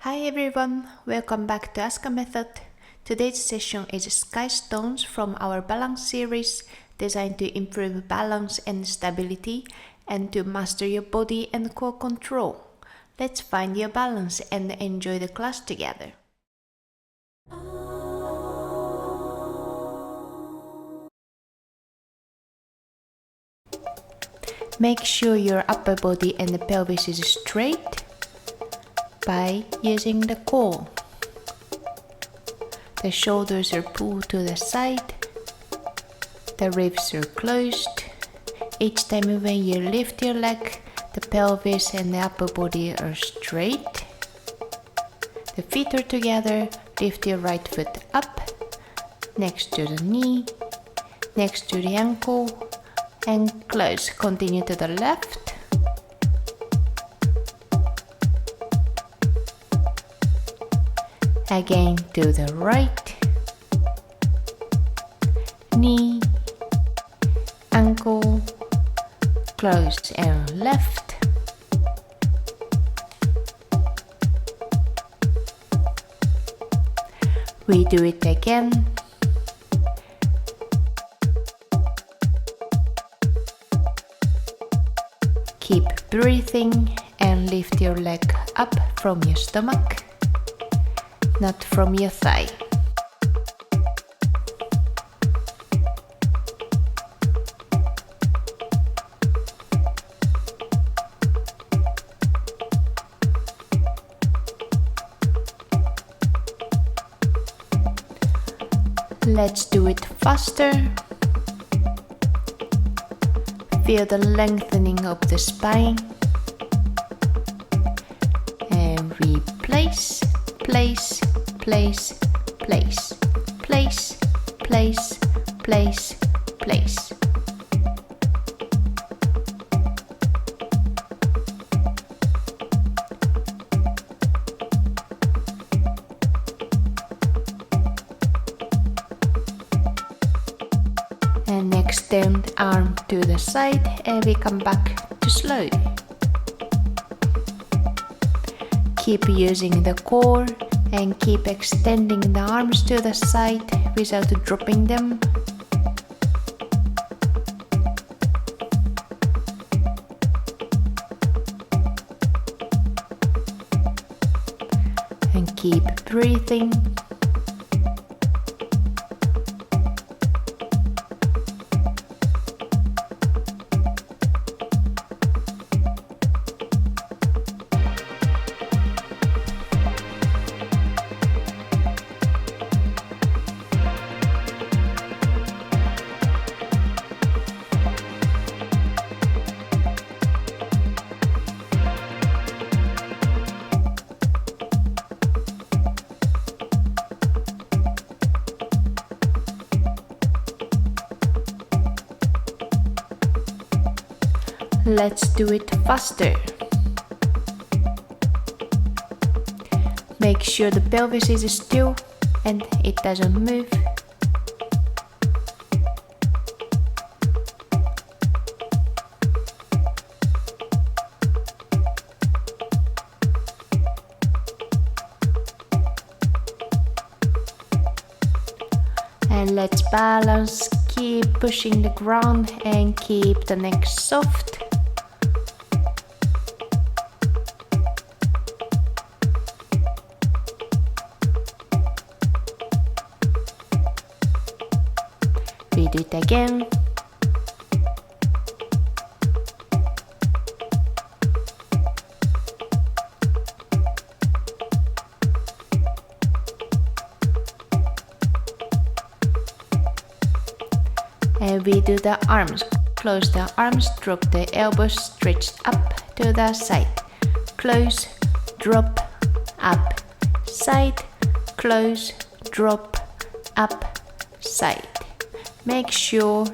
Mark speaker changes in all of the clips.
Speaker 1: Hi everyone, welcome back to Asuka method. Today's session is Sky Stones from our balance series designed to improve balance and stability and to master your body and core control. Let's find your balance and enjoy the class together. Make sure your upper body and the pelvis is straight by using the core. The shoulders are pulled to the side, the ribs are closed. Each time when you lift your leg, the pelvis and the upper body are straight. The feet are together, lift your right foot up, next to the knee, next to the ankle, and close. Continue to the left. Again to the right, knee, ankle, close and left. We do it again. Keep breathing and lift your leg up from your stomach, not from your thigh. Let's do it faster. Feel the lengthening of the spine. And we place, place, place, place, place, place, place, place. And extend arm to the side and we come back to slow. Keep using the core and keep extending the arms to the side without dropping them. And keep breathing. Let's do it faster. Make sure the pelvis is still and it doesn't move. And let's balance, keep pushing the ground and keep the neck soft. We do it again. And we do the arms. Close the arms, drop the elbows stretched up to the side. Close, drop, up, side, close, drop, up, side. Make sure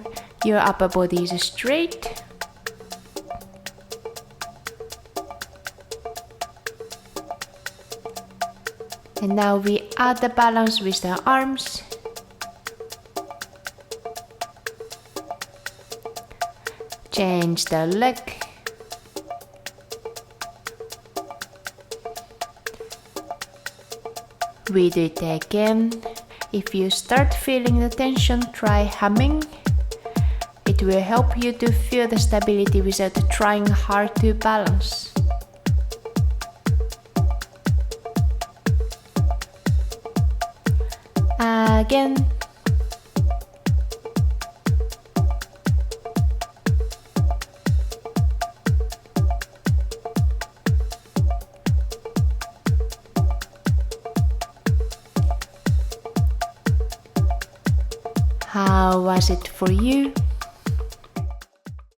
Speaker 1: your upper body is straight. And now we add the balance with the arms. Change the leg. We do it again. If you start feeling the tension, try humming. It will help you to feel the stability without trying hard to balance. Again. How was it for you?